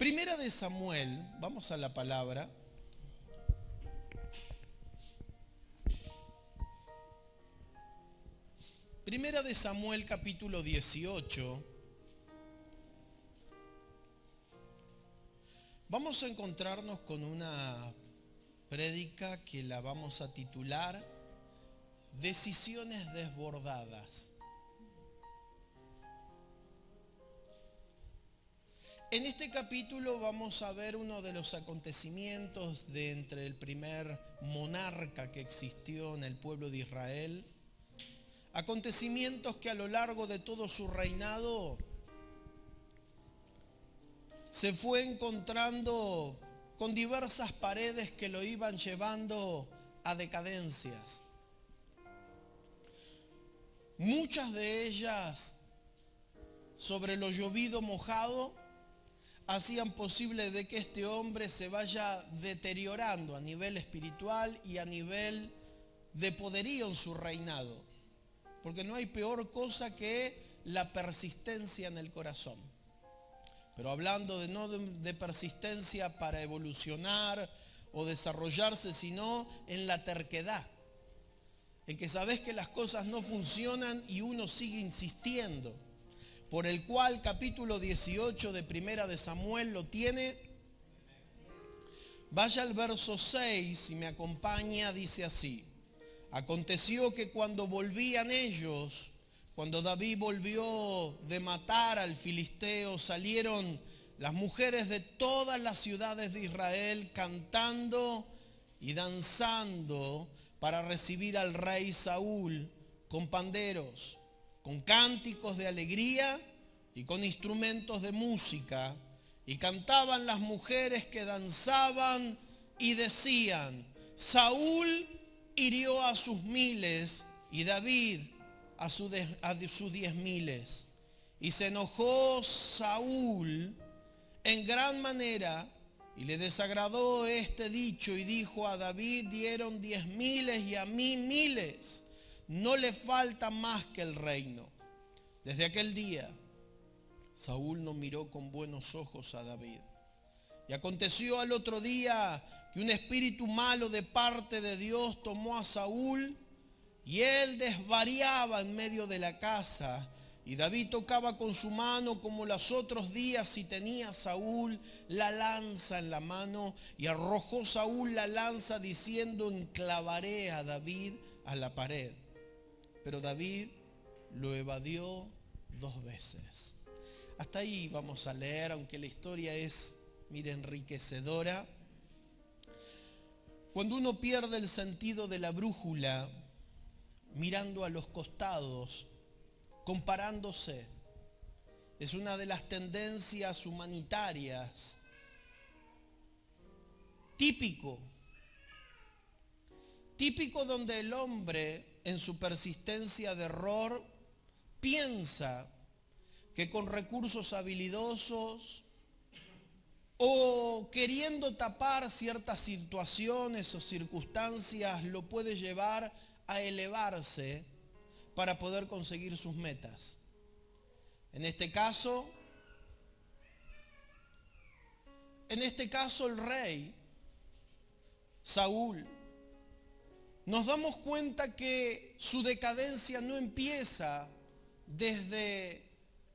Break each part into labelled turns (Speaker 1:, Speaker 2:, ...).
Speaker 1: Primera de Samuel, vamos a la palabra. Primera de Samuel, capítulo 18. Vamos a encontrarnos con una prédica que la vamos a titular Decisiones desbordadas. En este capítulo vamos a ver uno de los acontecimientos de entre el primer monarca que existió en el pueblo de Israel. Acontecimientos que a lo largo de todo su reinado se fue encontrando con diversas paredes que lo iban llevando a decadencias. Muchas de ellas, sobre lo llovido mojado, hacían posible de que este hombre se vaya deteriorando a nivel espiritual y a nivel de poderío en su reinado. Porque no hay peor cosa que la persistencia en el corazón. Pero hablando de persistencia para evolucionar o desarrollarse, sino en la terquedad. En que sabes que las cosas no funcionan y uno sigue insistiendo. Por el cual capítulo 18 de Primera de Samuel lo tiene. Vaya al verso 6, si me acompaña, dice así. Aconteció que cuando volvían ellos, cuando David volvió de matar al filisteo, salieron las mujeres de todas las ciudades de Israel cantando y danzando para recibir al rey Saúl con panderos, con cánticos de alegría y con instrumentos de música. Y cantaban las mujeres que danzaban y decían, Saúl hirió a sus miles y David a sus 10,000. Y se enojó Saúl en gran manera y le desagradó este dicho y dijo, a David dieron 10,000 y a mí 1,000. No le falta más que el reino. Desde aquel día, Saúl no miró con buenos ojos a David. Y aconteció al otro día que un espíritu malo de parte de Dios tomó a Saúl y él desvariaba en medio de la casa. Y David tocaba con su mano como los otros días y tenía Saúl la lanza en la mano. Y arrojó Saúl la lanza diciendo, enclavaré a David a la pared. Pero David lo evadió 2 veces. Hasta ahí vamos a leer, aunque la historia es, mire, enriquecedora. Cuando uno pierde el sentido de la brújula, mirando a los costados, comparándose, es una de las tendencias humanitarias típico donde el hombre en su persistencia de error piensa que con recursos habilidosos o queriendo tapar ciertas situaciones o circunstancias lo puede llevar a elevarse para poder conseguir sus metas. En este caso el rey Saúl, nos damos cuenta que su decadencia no empieza desde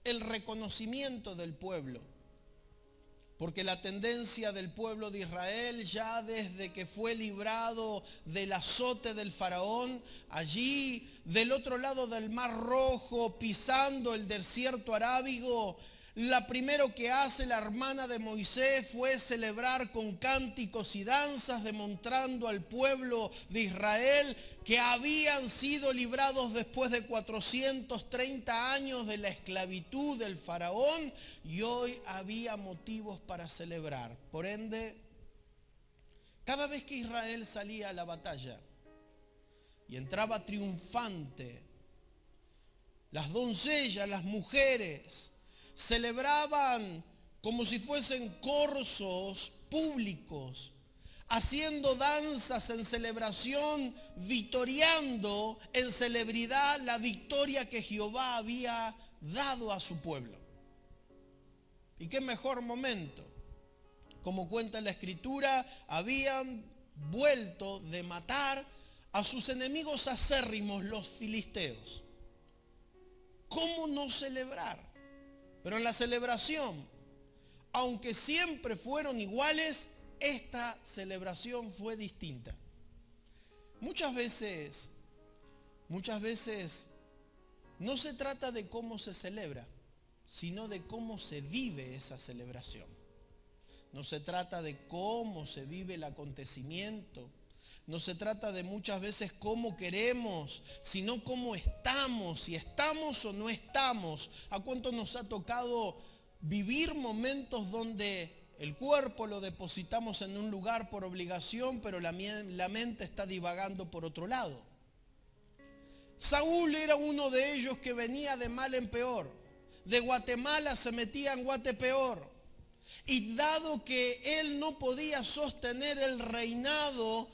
Speaker 1: el reconocimiento del pueblo. Porque la tendencia del pueblo de Israel, ya desde que fue librado del azote del faraón, allí del otro lado del Mar Rojo, pisando el desierto arábigo, la primero que hace la hermana de Moisés fue celebrar con cánticos y danzas, demostrando al pueblo de Israel que habían sido librados después de 430 años de la esclavitud del faraón y hoy había motivos para celebrar. Por ende, cada vez que Israel salía a la batalla y entraba triunfante, las doncellas, las mujeres, celebraban como si fuesen corzos públicos, haciendo danzas en celebración, victoriando en celebridad la victoria que Jehová había dado a su pueblo. ¿Y qué mejor momento Como cuenta la Escritura, habían vuelto de matar a sus enemigos acérrimos, los filisteos. ¿Cómo no celebrar? Pero en la celebración, aunque siempre fueron iguales, esta celebración fue distinta. Muchas veces no se trata de cómo se celebra, sino de cómo se vive esa celebración. No se trata de cómo se vive el acontecimiento. No se trata de muchas veces cómo queremos, sino cómo estamos, si estamos o no estamos. ¿A cuánto nos ha tocado vivir momentos donde el cuerpo lo depositamos en un lugar por obligación, pero la mente está divagando por otro lado? Saúl era uno de ellos que venía de mal en peor. De Guatemala se metía en Guatepeor. Y dado que él no podía sostener el reinado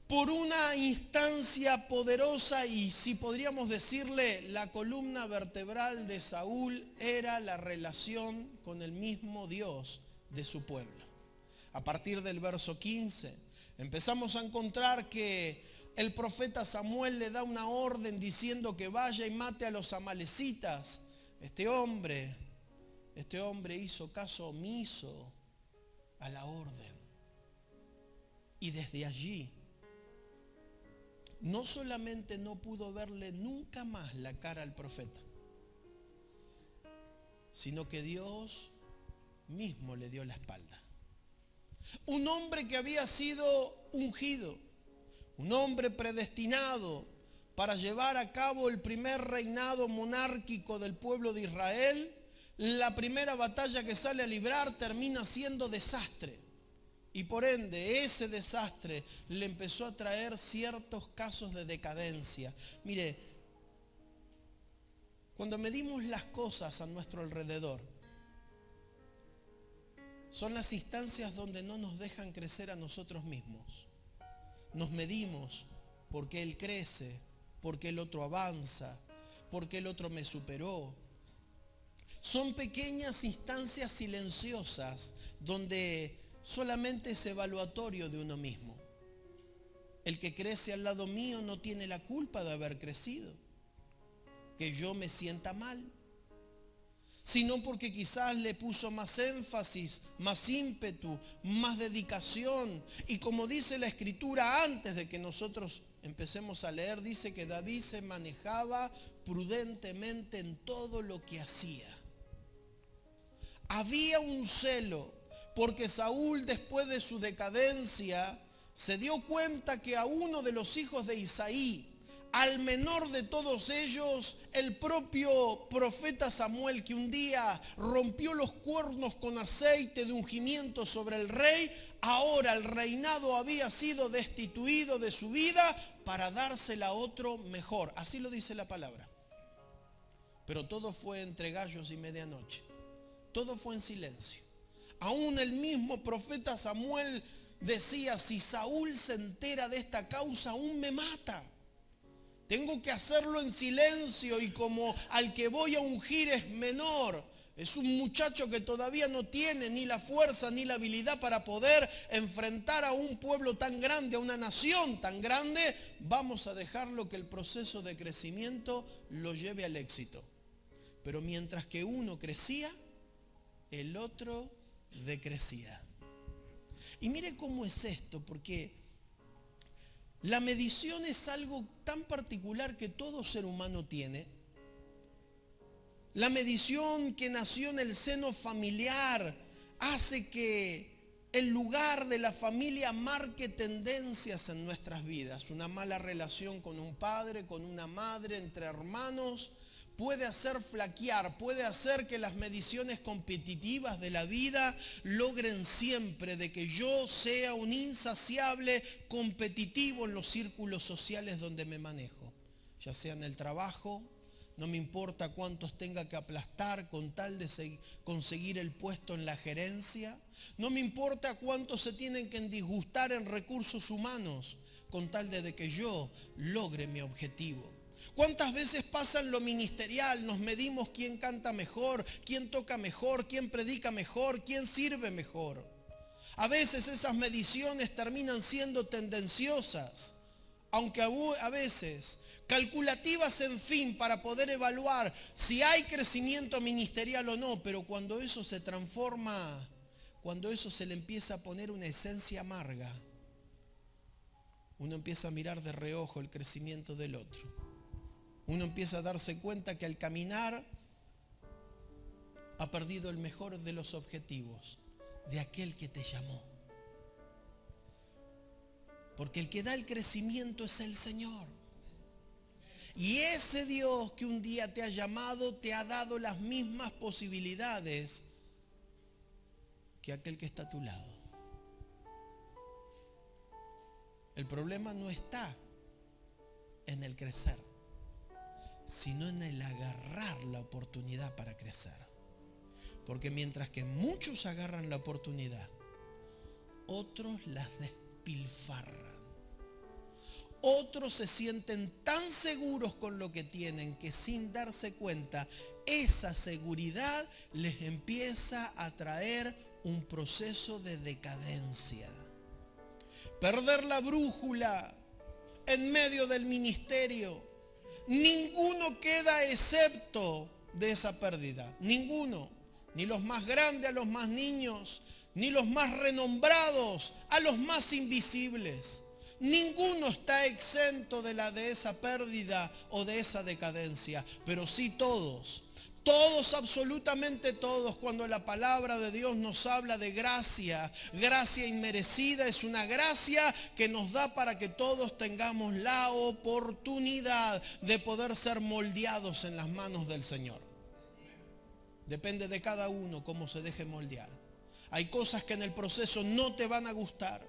Speaker 1: por una instancia poderosa, y si podríamos decirle, la columna vertebral de Saúl era la relación con el mismo Dios de su pueblo. A partir del verso 15 empezamos a encontrar que el profeta Samuel le da una orden diciendo que vaya y mate a los amalecitas. Este hombre hizo caso omiso a la orden. Y desde allí, no solamente no pudo verle nunca más la cara al profeta, sino que Dios mismo le dio la espalda. Un hombre que había sido ungido, un hombre predestinado para llevar a cabo el primer reinado monárquico del pueblo de Israel, la primera batalla que sale a librar termina siendo desastre. Y por ende, ese desastre le empezó a traer ciertos casos de decadencia. Mire, cuando medimos las cosas a nuestro alrededor, son las instancias donde no nos dejan crecer a nosotros mismos. Nos medimos porque él crece, porque el otro avanza, porque el otro me superó. Son pequeñas instancias silenciosas donde solamente es evaluatorio de uno mismo. El que crece al lado mío no tiene la culpa de haber crecido, que yo me sienta mal, sino porque quizás le puso más énfasis, más ímpetu, más dedicación. Y como dice la Escritura, antes de que nosotros empecemos a leer, dice que David se manejaba prudentemente en todo lo que hacía. Había un celo, porque Saúl, después de su decadencia, se dio cuenta que a uno de los hijos de Isaí, al menor de todos ellos, el propio profeta Samuel, que un día rompió los cuernos con aceite de ungimiento sobre el rey, ahora el reinado había sido destituido de su vida para dársela a otro mejor. Así lo dice la palabra. Pero todo fue entre gallos y medianoche. Todo fue en silencio. Aún el mismo profeta Samuel decía, si Saúl se entera de esta causa, aún me mata. Tengo que hacerlo en silencio, y como al que voy a ungir es menor, es un muchacho que todavía no tiene ni la fuerza ni la habilidad para poder enfrentar a un pueblo tan grande, a una nación tan grande, vamos a dejarlo que el proceso de crecimiento lo lleve al éxito. Pero mientras que uno crecía, el otro decrecía. Y mire cómo es esto, porque la medición es algo tan particular que todo ser humano tiene. La medición que nació en el seno familiar hace que el lugar de la familia marque tendencias en nuestras vidas. Una mala relación con un padre, con una madre, entre hermanos, puede hacer flaquear, puede hacer que las mediciones competitivas de la vida logren siempre de que yo sea un insaciable competitivo en los círculos sociales donde me manejo. Ya sea en el trabajo, no me importa cuántos tenga que aplastar con tal de conseguir el puesto en la gerencia. No me importa cuántos se tienen que disgustar en recursos humanos con tal de que yo logre mi objetivo. ¿Cuántas veces pasa en lo ministerial? Nos medimos quién canta mejor, quién toca mejor, quién predica mejor, quién sirve mejor. A veces esas mediciones terminan siendo tendenciosas, aunque a veces calculativas, en fin, para poder evaluar si hay crecimiento ministerial o no, pero cuando eso se transforma, cuando eso se le empieza a poner una esencia amarga, uno empieza a mirar de reojo el crecimiento del otro. Uno empieza a darse cuenta que al caminar ha perdido el mejor de los objetivos, de aquel que te llamó. Porque el que da el crecimiento es el Señor. Y ese Dios que un día te ha llamado, te ha dado las mismas posibilidades que aquel que está a tu lado. El problema no está en el crecer, sino en el agarrar la oportunidad para crecer. Porque mientras que muchos agarran la oportunidad, otros las despilfarran. Otros se sienten tan seguros con lo que tienen que sin darse cuenta, esa seguridad les empieza a traer un proceso de decadencia. Perder la brújula en medio del ministerio. Ninguno queda excepto de esa pérdida. Ninguno. Ni los más grandes a los más niños, ni los más renombrados a los más invisibles. Ninguno está exento de esa pérdida o de esa decadencia, pero sí todos, absolutamente todos, cuando la palabra de Dios nos habla de gracia, gracia inmerecida, es una gracia que nos da para que todos tengamos la oportunidad de poder ser moldeados en las manos del Señor. Depende de cada uno cómo se deje moldear. Hay cosas que en el proceso no te van a gustar.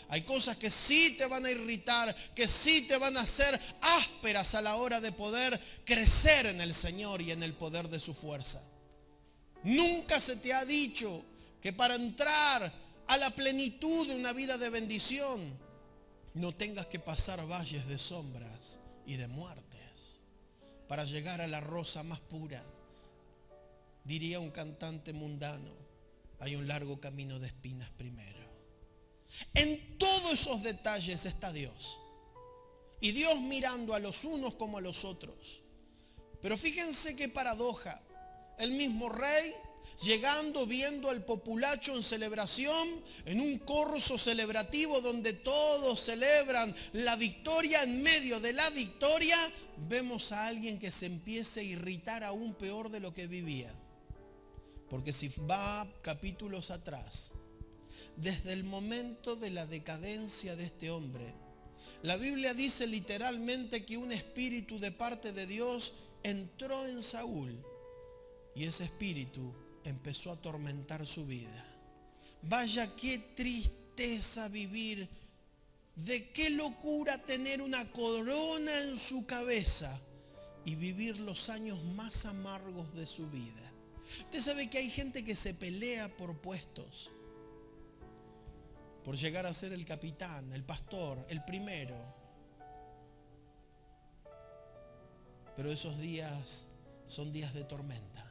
Speaker 1: Hay cosas que sí te van a irritar, que sí te van a hacer ásperas a la hora de poder crecer en el Señor y en el poder de su fuerza. Nunca se te ha dicho que para entrar a la plenitud de una vida de bendición no tengas que pasar valles de sombras y de muertes para llegar a la rosa más pura. Diría un cantante mundano, hay un largo camino de espinas primero. En todos esos detalles está Dios. Y Dios mirando a los unos como a los otros. Pero fíjense qué paradoja. El mismo rey llegando, viendo al populacho en celebración, en un corso celebrativo donde todos celebran la victoria. En medio de la victoria vemos a alguien que se empieza a irritar aún peor de lo que vivía. Porque si va capítulos atrás, desde el momento de la decadencia de este hombre, la Biblia dice literalmente que un espíritu de parte de Dios entró en Saúl y ese espíritu empezó a atormentar su vida. Vaya qué tristeza vivir, de qué locura tener una corona en su cabeza y vivir los años más amargos de su vida. Usted sabe que hay gente que se pelea por puestos, por llegar a ser el capitán, el pastor, el primero. Pero esos días son días de tormenta,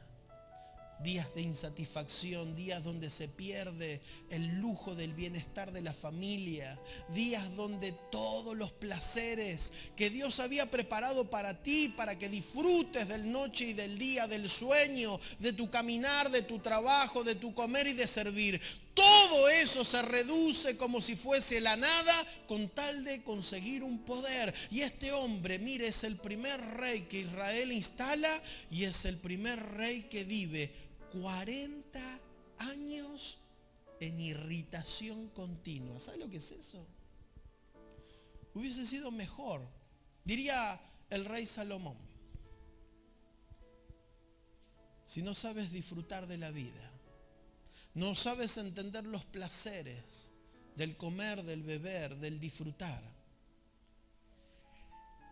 Speaker 1: días de insatisfacción, días donde se pierde el lujo del bienestar de la familia, días donde todos los placeres que Dios había preparado para ti, para que disfrutes del noche y del día, del sueño, de tu caminar, de tu trabajo, de tu comer y de servir, todo eso se reduce como si fuese la nada con tal de conseguir un poder. Y este hombre, mire, es el primer rey que Israel instala y es el primer rey que vive 40 años en irritación continua. ¿Sabe lo que es eso? Hubiese sido mejor, diría el rey Salomón, si no sabes disfrutar de la vida, no sabes entender los placeres del comer, del beber, del disfrutar,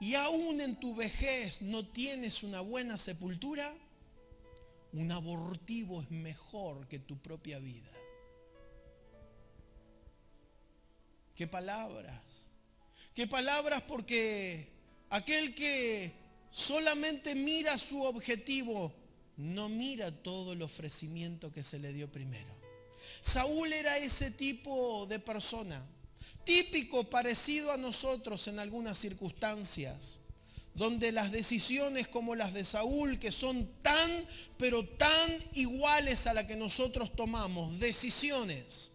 Speaker 1: y aún en tu vejez no tienes una buena sepultura, un abortivo es mejor que tu propia vida. ¿Qué palabras? ¿Qué palabras? Porque aquel que solamente mira su objetivo, no mira todo el ofrecimiento que se le dio primero. Saúl era ese tipo de persona, típico, parecido a nosotros en algunas circunstancias, donde las decisiones como las de Saúl, que son tan, pero tan iguales a la que nosotros tomamos, decisiones.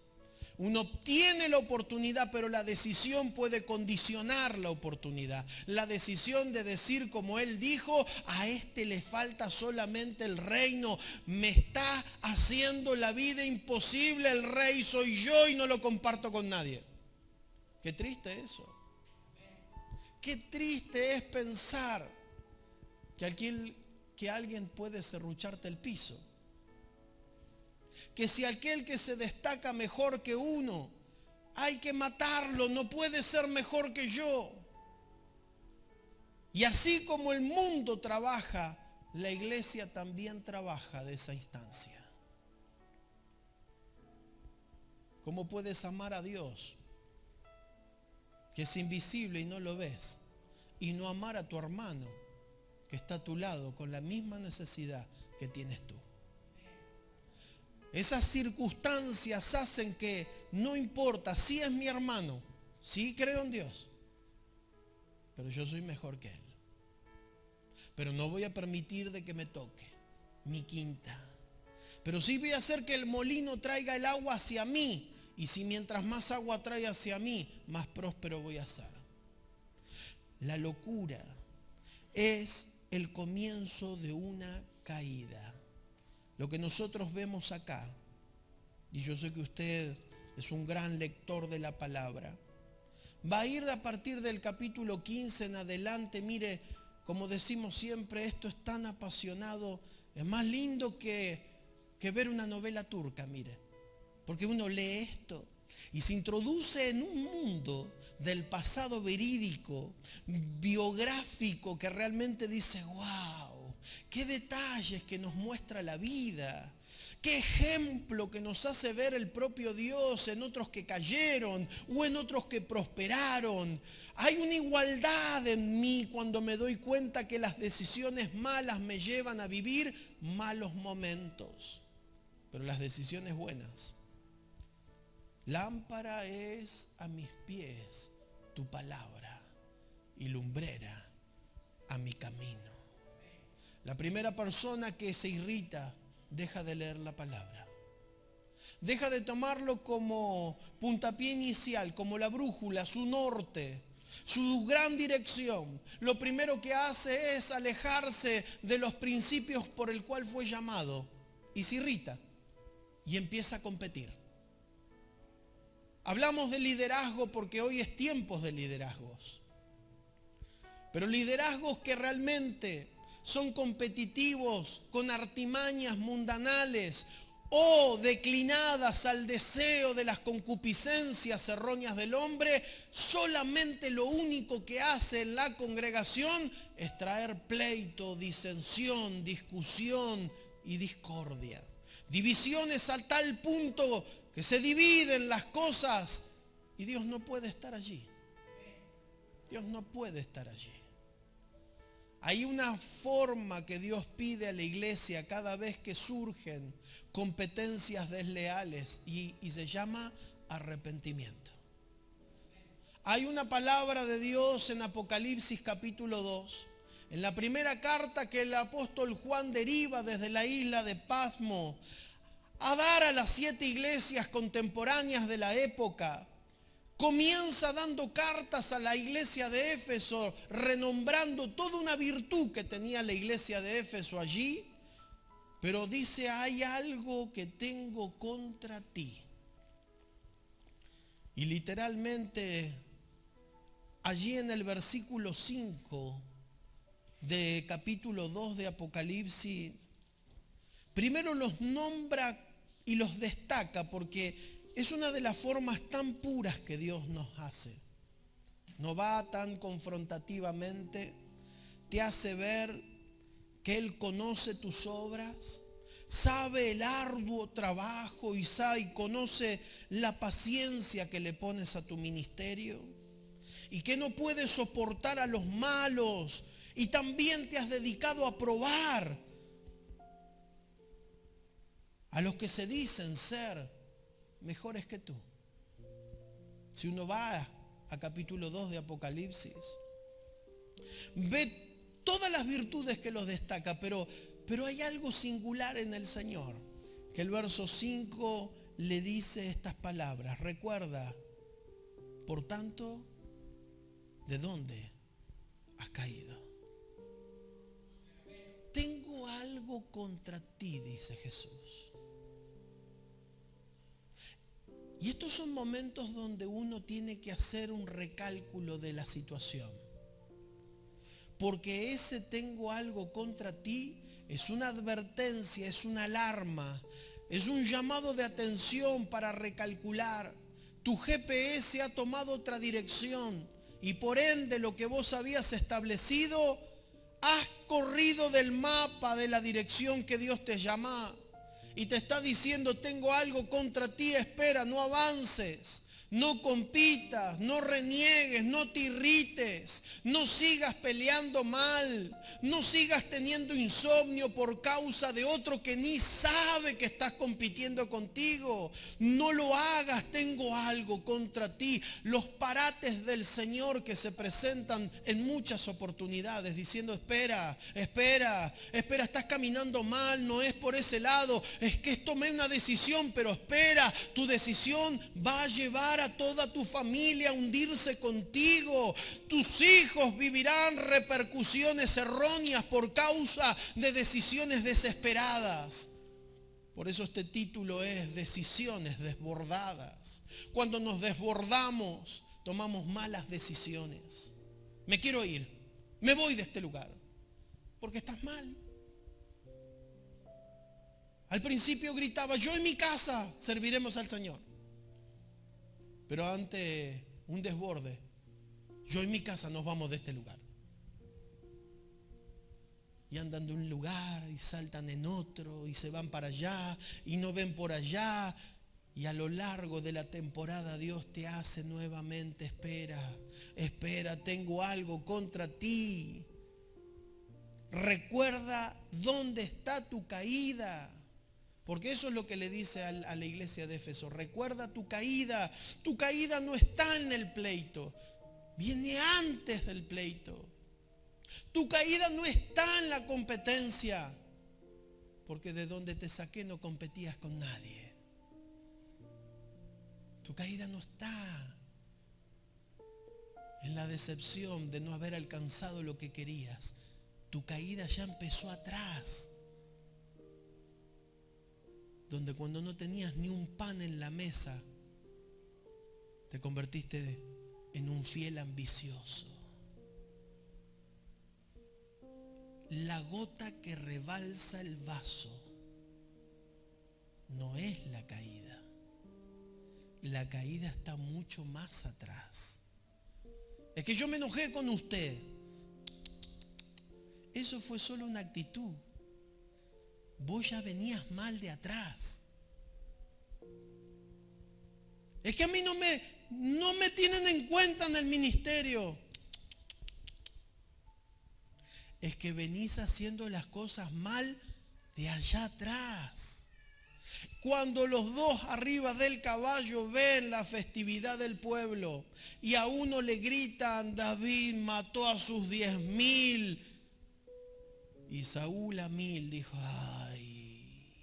Speaker 1: Uno tiene la oportunidad, pero la decisión puede condicionar la oportunidad. La decisión de decir, como él dijo, a este le falta solamente el reino. Me está haciendo la vida imposible, el rey soy yo y no lo comparto con nadie. Qué triste eso. Qué triste es pensar que alguien puede serrucharte el piso. Que si aquel que se destaca mejor que uno, hay que matarlo, no puede ser mejor que yo. Y así como el mundo trabaja, la iglesia también trabaja de esa instancia. ¿Cómo puedes amar a Dios, que es invisible y no lo ves, y no amar a tu hermano, que está a tu lado con la misma necesidad que tienes tú? Esas circunstancias hacen que no importa si es mi hermano, sí creo en Dios, pero yo soy mejor que él. Pero no voy a permitir de que me toque mi quinta. Pero sí voy a hacer que el molino traiga el agua hacia mí. Y si mientras más agua trae hacia mí, más próspero voy a ser. La locura es el comienzo de una caída. Lo que nosotros vemos acá, y yo sé que usted es un gran lector de la palabra, va a ir a partir del capítulo 15 en adelante. Mire, como decimos siempre, esto es tan apasionado, es más lindo que ver una novela turca, mire, porque uno lee esto y se introduce en un mundo del pasado verídico, biográfico, que realmente dice, wow, qué detalles que nos muestra la vida. Qué ejemplo que nos hace ver el propio Dios en otros que cayeron o en otros que prosperaron. Hay una igualdad en mí cuando me doy cuenta que las decisiones malas me llevan a vivir malos momentos. Pero las decisiones buenas. Lámpara es a mis pies tu palabra y lumbrera a mi camino. La primera persona que se irrita deja de leer la palabra. Deja de tomarlo como puntapié inicial, como la brújula, su norte, su gran dirección. Lo primero que hace es alejarse de los principios por el cual fue llamado y se irrita y empieza a competir. Hablamos de liderazgo porque hoy es tiempos de liderazgos. Pero liderazgos que realmente son competitivos, con artimañas mundanales o declinadas al deseo de las concupiscencias erróneas del hombre, solamente lo único que hace en la congregación es traer pleito, disensión, discusión y discordia. Divisiones a tal punto que se dividen las cosas y Dios no puede estar allí. Dios no puede estar allí. Hay una forma que Dios pide a la iglesia cada vez que surgen competencias desleales y se llama arrepentimiento. Hay una palabra de Dios en Apocalipsis capítulo 2, en la primera carta que el apóstol Juan deriva desde la isla de Patmos a dar a las 7 iglesias contemporáneas de la época. Comienza dando cartas a la iglesia de Éfeso, renombrando toda una virtud que tenía la iglesia de Éfeso allí. Pero dice, hay algo que tengo contra ti. Y literalmente, allí en el versículo 5 de capítulo 2 de Apocalipsis, primero los nombra y los destaca porque es una de las formas tan puras que Dios nos hace. No va tan confrontativamente, te hace ver que Él conoce tus obras, sabe el arduo trabajo y conoce la paciencia que le pones a tu ministerio y que no puedes soportar a los malos y también te has dedicado a probar a los que se dicen ser mejores que tú. Si uno va a capítulo 2 de Apocalipsis, ve todas las virtudes que los destaca, pero hay algo singular en el Señor, que el verso 5 le dice estas palabras: recuerda, por tanto, ¿de dónde has caído? Tengo algo contra ti, dice Jesús. Y estos son momentos donde uno tiene que hacer un recálculo de la situación. Porque ese tengo algo contra ti es una advertencia, es una alarma, es un llamado de atención para recalcular. Tu GPS ha tomado otra dirección y por ende lo que vos habías establecido, has corrido del mapa de la dirección que Dios te llama. Y te está diciendo: tengo algo contra ti, espera, no avances. No compitas, no reniegues, no te irrites, no sigas peleando mal, no sigas teniendo insomnio por causa de otro que ni sabe que estás compitiendo contigo. No lo hagas, tengo algo contra ti. Los parates del Señor que se presentan en muchas oportunidades diciendo: espera, estás caminando mal, no es por ese lado, es que tomé una decisión, pero espera, tu decisión va a llevar a toda tu familia a hundirse contigo. Tus hijos vivirán repercusiones erróneas por causa de decisiones desesperadas. Por eso este título es Decisiones desbordadas. Cuando nos desbordamos, tomamos malas decisiones. Me quiero ir, me voy de este lugar, porque estás mal. Al principio gritaba: yo en mi casa serviremos al Señor. Pero ante un desborde, yo en mi casa nos vamos de este lugar. Y andan de un lugar y saltan en otro y se van para allá y no ven por allá. Y a lo largo de la temporada Dios te hace nuevamente: espera, tengo algo contra ti. Recuerda dónde está tu caída. Porque eso es lo que le dice a la iglesia de Éfeso: recuerda tu caída. Tu caída no está en el pleito, viene antes del pleito. Tu caída no está en la competencia, porque de donde te saqué no competías con nadie. Tu caída no está en la decepción de no haber alcanzado lo que querías. Tu caída ya empezó atrás, donde cuando no tenías ni un pan en la mesa, te convertiste en un fiel ambicioso. La gota que rebalsa el vaso no es la caída. La caída está mucho más atrás. Es que yo me enojé con usted. Eso fue solo una actitud. Vos ya venías mal de atrás. Es que a mí no me tienen en cuenta en el ministerio. Es que venís haciendo las cosas mal de allá atrás. Cuando los dos arriba del caballo ven la festividad del pueblo y a uno le gritan: David mató a sus 10,000 y Saúl a 1,000, dijo: ay,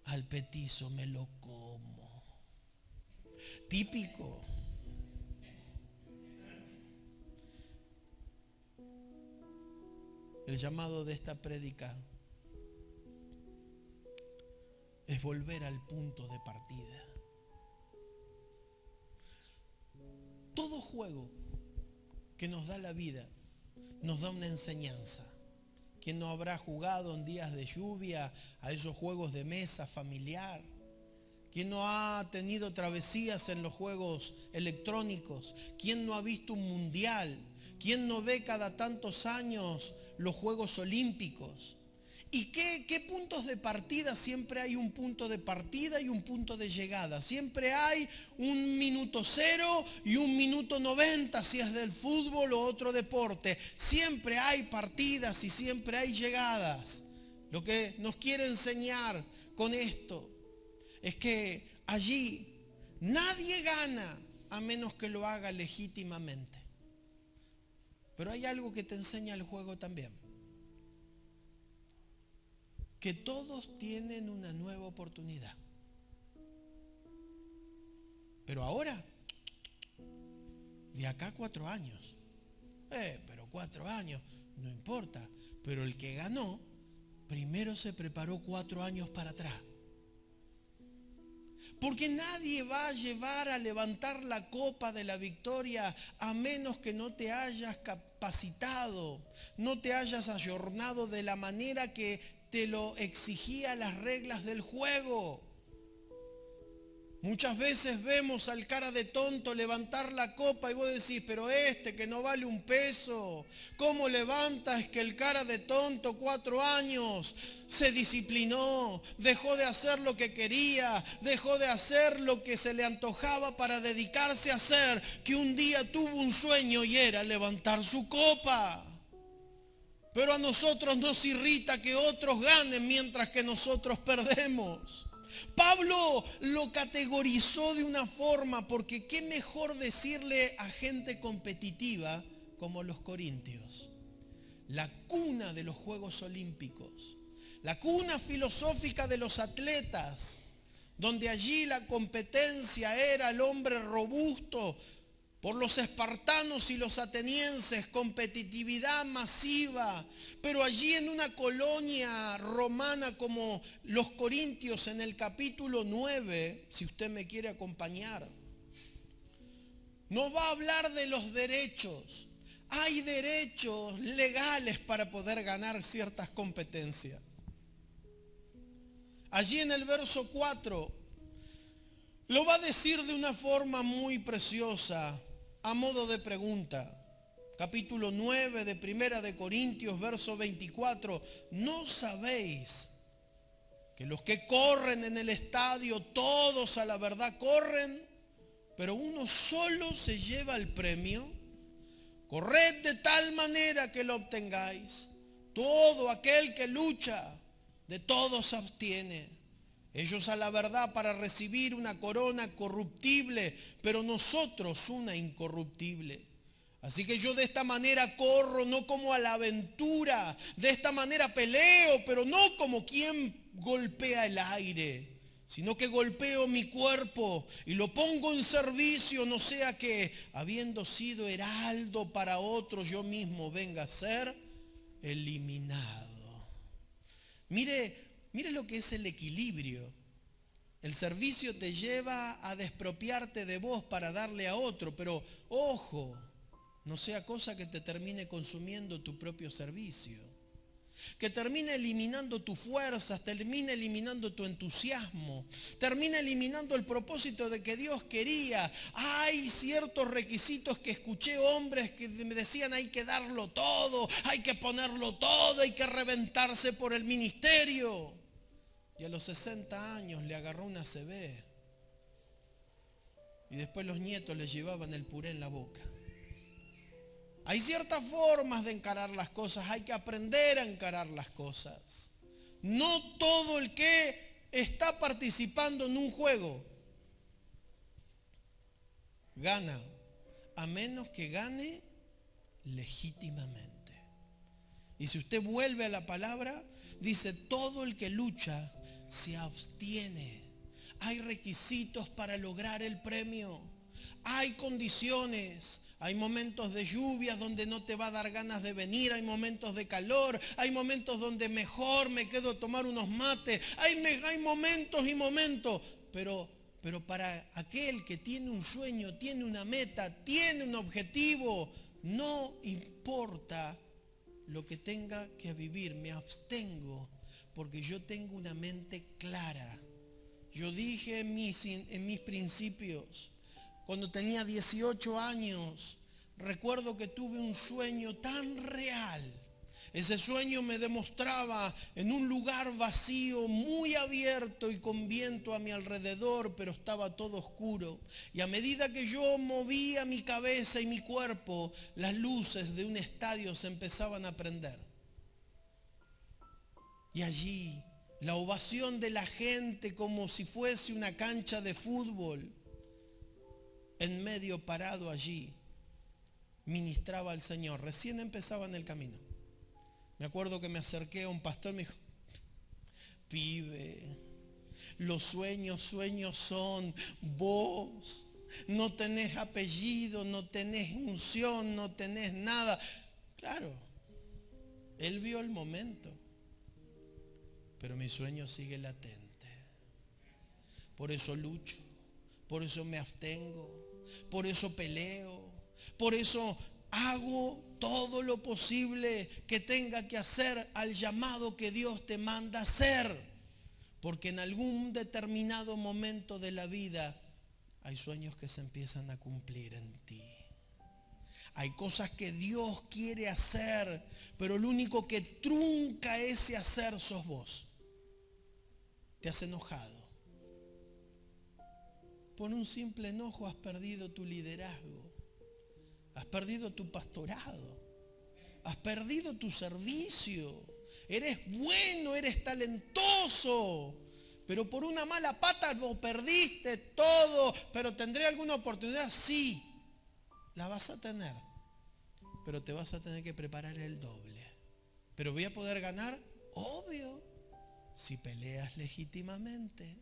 Speaker 1: al petizo me lo como. Típico. El llamado de esta prédica es volver al punto de partida. Todo juego que nos da la vida nos da una enseñanza. ¿Quién no habrá jugado en días de lluvia a esos juegos de mesa familiar? ¿Quién no ha tenido travesías en los juegos electrónicos? ¿Quién no ha visto un mundial? ¿Quién no ve cada tantos años los Juegos Olímpicos? ¿Y qué puntos de partida? Siempre hay un punto de partida y un punto de llegada. Siempre hay un minuto 0 y un minuto 90 si es del fútbol o otro deporte. Siempre hay partidas y siempre hay llegadas. Lo que nos quiere enseñar con esto es que allí nadie gana a menos que lo haga legítimamente. Pero hay algo que te enseña el juego también. Que todos tienen una nueva oportunidad. Pero ahora, de acá a 4 años. Pero 4 años, no importa. Pero el que ganó, primero se preparó 4 años para atrás. Porque nadie va a llevar a levantar la copa de la victoria a menos que no te hayas capacitado, no te hayas ayornado de la manera que te lo exigía las reglas del juego. Muchas veces vemos al cara de tonto levantar la copa y vos decís, pero que no vale un peso, ¿cómo levantas que el cara de tonto 4 años se disciplinó, dejó de hacer lo que quería, dejó de hacer lo que se le antojaba para dedicarse a hacer, que un día tuvo un sueño y era levantar su copa? Pero a nosotros nos irrita que otros ganen mientras que nosotros perdemos. Pablo lo categorizó de una forma, porque qué mejor decirle a gente competitiva como los corintios, la cuna de los Juegos Olímpicos, la cuna filosófica de los atletas, donde allí la competencia era el hombre robusto. Por los espartanos y los atenienses, competitividad masiva. Pero allí en una colonia romana como los Corintios, en el capítulo 9, si usted me quiere acompañar, nos va a hablar de los derechos. Hay derechos legales para poder ganar ciertas competencias. Allí en el verso 4, lo va a decir de una forma muy preciosa, a modo de pregunta. Capítulo 9 de Primera de Corintios, verso 24. ¿No sabéis que los que corren en el estadio, todos a la verdad corren, pero uno solo se lleva el premio? Corred de tal manera que lo obtengáis. Todo aquel que lucha, de todo se abstiene. Ellos a la verdad para recibir una corona corruptible, pero nosotros una incorruptible. Así que yo de esta manera corro, no como a la aventura. De esta manera peleo, pero no como quien golpea el aire, sino que golpeo mi cuerpo y lo pongo en servicio, no sea que, habiendo sido heraldo para otros, yo mismo venga a ser eliminado. Mire lo que es el equilibrio. El servicio te lleva a despropiarte de vos para darle a otro, pero ojo, no sea cosa que te termine consumiendo tu propio servicio, que termine eliminando tus fuerzas, termine eliminando tu entusiasmo, termine eliminando el propósito de que Dios quería. Hay ciertos requisitos que escuché hombres que me decían: hay que darlo todo, hay que ponerlo todo, hay que reventarse por el ministerio. Y a los 60 años le agarró una ACV. Y después los nietos le llevaban el puré en la boca. Hay ciertas formas de encarar las cosas. Hay que aprender a encarar las cosas. No todo el que está participando en un juego gana, a menos que gane legítimamente. Y si usted vuelve a la palabra, dice: todo el que lucha se abstiene. Hay requisitos para lograr el premio. Hay condiciones. Hay momentos de lluvias donde no te va a dar ganas de venir. Hay momentos de calor. Hay momentos donde mejor me quedo a tomar unos mates. Hay momentos y momentos. Pero para aquel que tiene un sueño, tiene una meta, tiene un objetivo, no importa lo que tenga que vivir, me abstengo, porque yo tengo una mente clara. Yo dije en mis principios, cuando tenía 18 años, recuerdo que tuve un sueño tan real. Ese sueño me demostraba en un lugar vacío, muy abierto y con viento a mi alrededor, pero estaba todo oscuro. Y a medida que yo movía mi cabeza y mi cuerpo, las luces de un estadio se empezaban a prender. Y allí la ovación de la gente como si fuese una cancha de fútbol. En medio, parado allí, ministraba al Señor. Recién empezaba en el camino. Me acuerdo que me acerqué a un pastor y me dijo: pibe, los sueños son vos. No tenés apellido, no tenés unción, no tenés nada. Claro, él vio el momento, pero mi sueño sigue latente. Por eso lucho, por eso me abstengo, por eso peleo, por eso hago todo lo posible que tenga que hacer al llamado que Dios te manda hacer. Porque en algún determinado momento de la vida hay sueños que se empiezan a cumplir en ti. Hay cosas que Dios quiere hacer, pero lo único que trunca ese hacer sos vos. Te has enojado. Por un simple enojo has perdido tu liderazgo. Has perdido tu pastorado. Has perdido tu servicio. Eres bueno, eres talentoso. Pero por una mala pata lo perdiste todo. Pero ¿tendré alguna oportunidad? Sí, la vas a tener. Pero te vas a tener que preparar el doble. ¿Pero voy a poder ganar? Obvio, si peleas legítimamente.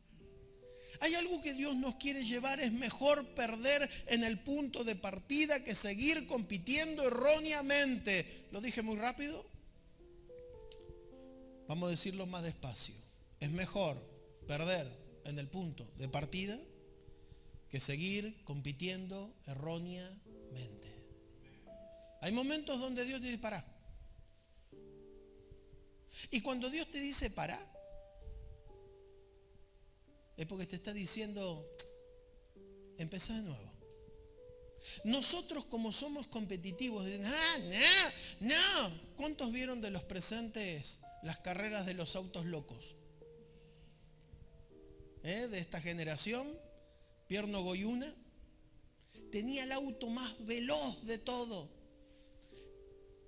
Speaker 1: Hay algo que Dios nos quiere llevar. Es mejor perder en el punto de partida que seguir compitiendo erróneamente. ¿Lo dije muy rápido? Vamos a decirlo más despacio. Es mejor perder en el punto de partida que seguir compitiendo erróneamente. Hay momentos donde Dios te dice: pará. Y cuando Dios te dice pará, es porque te está diciendo: empezá de nuevo. Nosotros, como somos competitivos, dicen: no. ¿Cuántos vieron de los presentes las carreras de los autos locos? De esta generación, Pierno Goyuna tenía el auto más veloz de todo.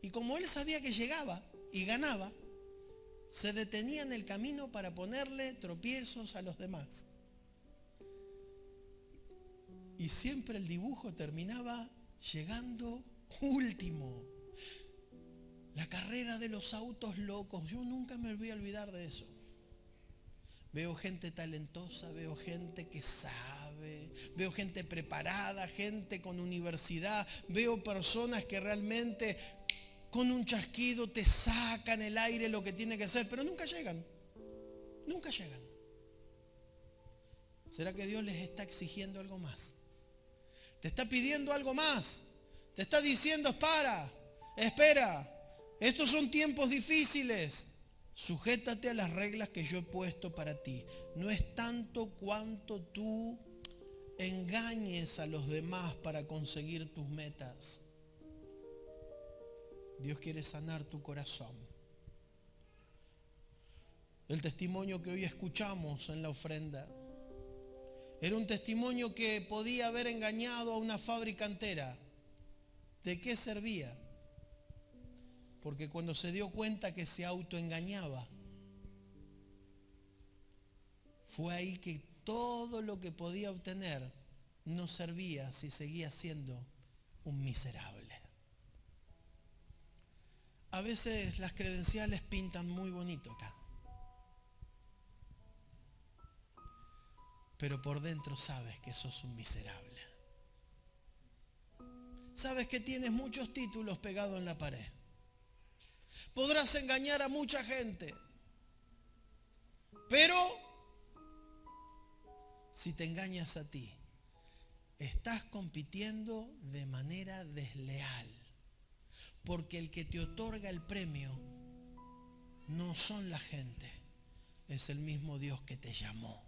Speaker 1: Y como él sabía que llegaba y ganaba, se detenía en el camino para ponerle tropiezos a los demás. Y siempre el dibujo terminaba llegando último. La carrera de los autos locos, yo nunca me voy a olvidar de eso. Veo gente talentosa, veo gente que sabe, veo gente preparada, gente con universidad, veo personas que realmente con un chasquido te sacan el aire lo que tiene que ser, pero nunca llegan. Nunca llegan. ¿Será que Dios les está exigiendo algo más? Te está pidiendo algo más. Te está diciendo: espera, estos son tiempos difíciles. Sujétate a las reglas que yo he puesto para ti. No es tanto cuanto tú engañes a los demás para conseguir tus metas. Dios quiere sanar tu corazón. El testimonio que hoy escuchamos en la ofrenda era un testimonio que podía haber engañado a una fábrica entera. ¿De qué servía? Porque cuando se dio cuenta que se autoengañaba, fue ahí que todo lo que podía obtener no servía si seguía siendo un miserable. A veces las credenciales pintan muy bonito acá, pero por dentro sabes que sos un miserable. Sabes que tienes muchos títulos pegados en la pared. Podrás engañar a mucha gente, pero si te engañas a ti, estás compitiendo de manera desleal, porque el que te otorga el premio no son la gente, es el mismo Dios que te llamó.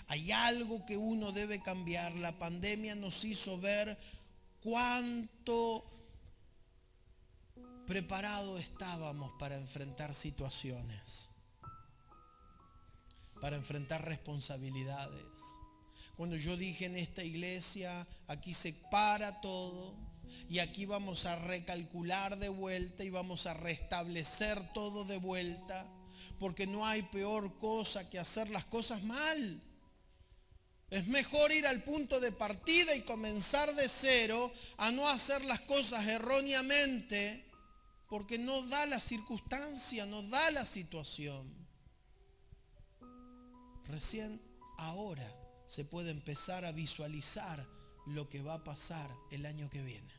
Speaker 1: Hay algo que uno debe cambiar. La pandemia nos hizo ver cuánto preparados estábamos para enfrentar situaciones, para enfrentar responsabilidades. Cuando yo dije en esta iglesia, aquí se para todo y aquí vamos a recalcular de vuelta y vamos a restablecer todo de vuelta. porque no hay peor cosa que hacer las cosas mal. Es mejor ir al punto de partida y comenzar de cero a no hacer las cosas erróneamente, porque no da la circunstancia, no da la situación. Recién ahora se puede empezar a visualizar lo que va a pasar el año que viene.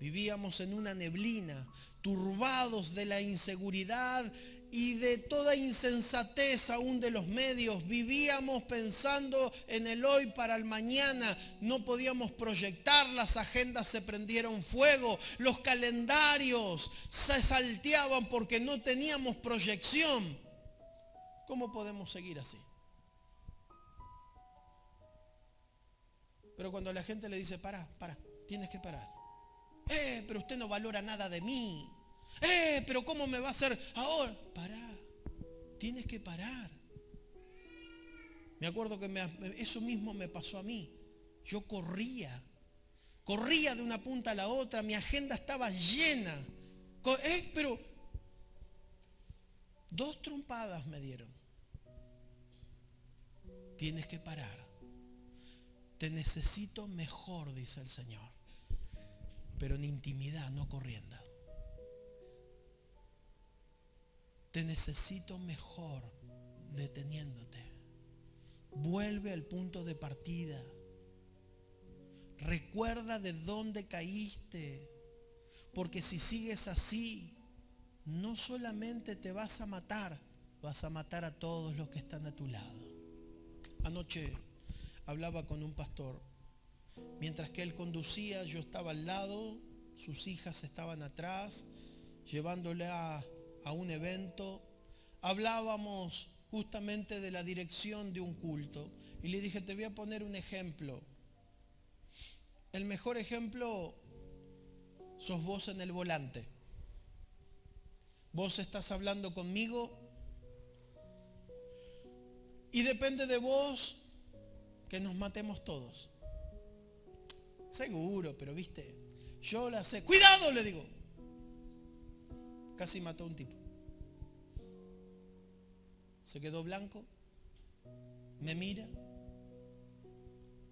Speaker 1: Vivíamos en una neblina, turbados de la inseguridad y de toda insensatez aún de los medios. Vivíamos pensando en el hoy para el mañana. No podíamos proyectar, las agendas se prendieron fuego, los calendarios se salteaban porque no teníamos proyección. ¿Cómo podemos seguir así? Pero cuando la gente le dice, para, tienes que parar. Pero usted no valora nada de mí. Pero ¿cómo me va a hacer ahora? Pará, tienes que parar. Me acuerdo que eso mismo me pasó a mí. Yo corría de una punta a la otra, mi agenda estaba llena. Pero 2 trompadas me dieron. Tienes que parar. Te necesito mejor, dice el Señor. Pero en intimidad, no corriendo. Te necesito mejor deteniéndote. Vuelve al punto de partida. Recuerda de dónde caíste. Porque si sigues así, no solamente te vas a matar a todos los que están a tu lado. Anoche hablaba con un pastor. Mientras que él conducía, yo estaba al lado, sus hijas estaban atrás, llevándole a un evento. Hablábamos justamente de la dirección de un culto. Y le dije, te voy a poner un ejemplo. El mejor ejemplo sos vos en el volante. Vos estás hablando conmigo y depende de vos que nos matemos todos. Seguro, pero viste, yo la sé. ¡Cuidado!, le digo. Casi mató a un tipo. Se quedó blanco, me mira,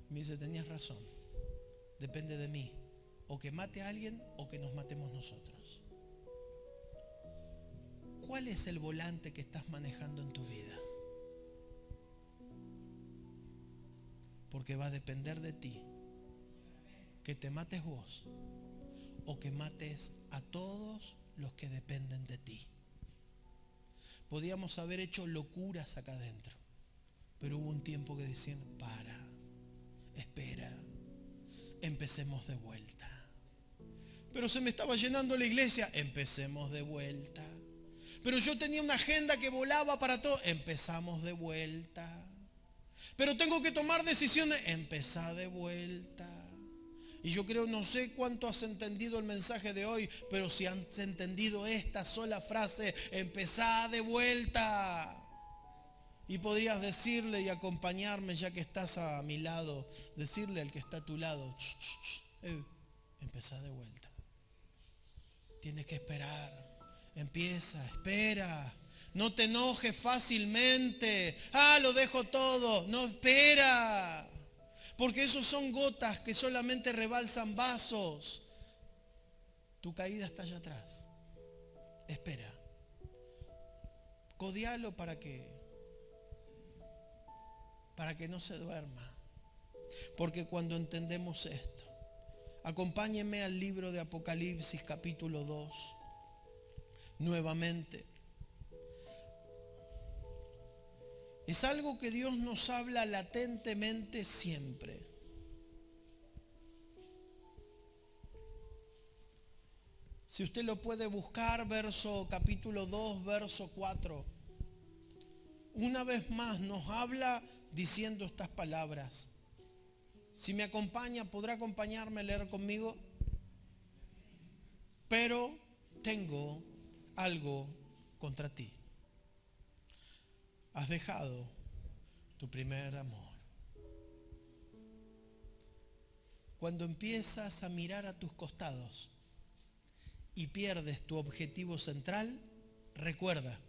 Speaker 1: me dice, tenías razón. Depende de mí. O que mate a alguien o que nos matemos nosotros. ¿Cuál es el volante que estás manejando en tu vida? Porque va a depender de ti. Que te mates vos o que mates a todos los que dependen de ti. Podíamos haber hecho locuras acá adentro, pero hubo un tiempo que decían, para, espera, empecemos de vuelta. Pero se me estaba llenando la iglesia, empecemos de vuelta. Pero yo tenía una agenda que volaba para todo, empezamos de vuelta. Pero tengo que tomar decisiones, empezá de vuelta. Y yo creo, no sé cuánto has entendido el mensaje de hoy, pero si has entendido esta sola frase, empezá de vuelta. Y podrías decirle y acompañarme, ya que estás a mi lado, decirle al que está a tu lado, empezá de vuelta. Tienes que esperar. Empieza, espera. No te enojes fácilmente. Lo dejo todo. No, espera. Porque esos son gotas que solamente rebalsan vasos. Tu caída está allá atrás. Espera. Codialo para que no se duerma. Porque cuando entendemos esto, acompáñenme al libro de Apocalipsis capítulo 2. Nuevamente. Es algo que Dios nos habla latentemente siempre. Si usted lo puede buscar, capítulo 2, verso 4. Una vez más nos habla diciendo estas palabras. Si me acompaña, ¿podrá acompañarme a leer conmigo? Pero tengo algo contra ti. Has dejado tu primer amor. Cuando empiezas a mirar a tus costados y pierdes tu objetivo central, recuerda,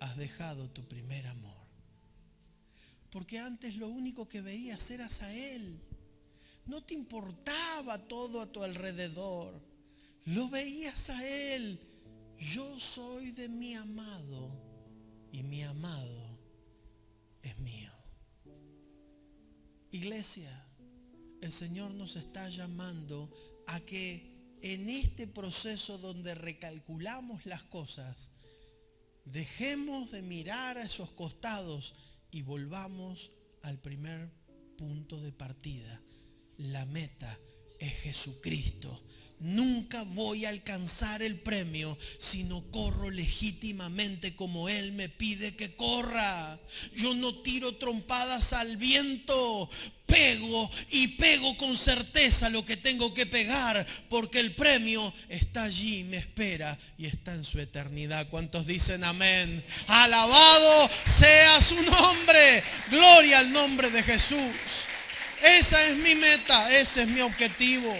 Speaker 1: has dejado tu primer amor. Porque antes lo único que veías eras a Él. No te importaba todo a tu alrededor. Lo veías a Él. Yo soy de mi amado y mi amado es mío. Iglesia, el Señor nos está llamando a que en este proceso donde recalculamos las cosas, dejemos de mirar a esos costados y volvamos al primer punto de partida. La meta es Jesucristo. Nunca voy a alcanzar el premio si no corro legítimamente como Él me pide que corra. Yo no tiro trompadas al viento. Pego con certeza lo que tengo que pegar, porque el premio está allí, me espera y está en su eternidad. ¿Cuántos dicen amén? Alabado sea su nombre. Gloria al nombre de Jesús. Esa es mi meta, ese es mi objetivo.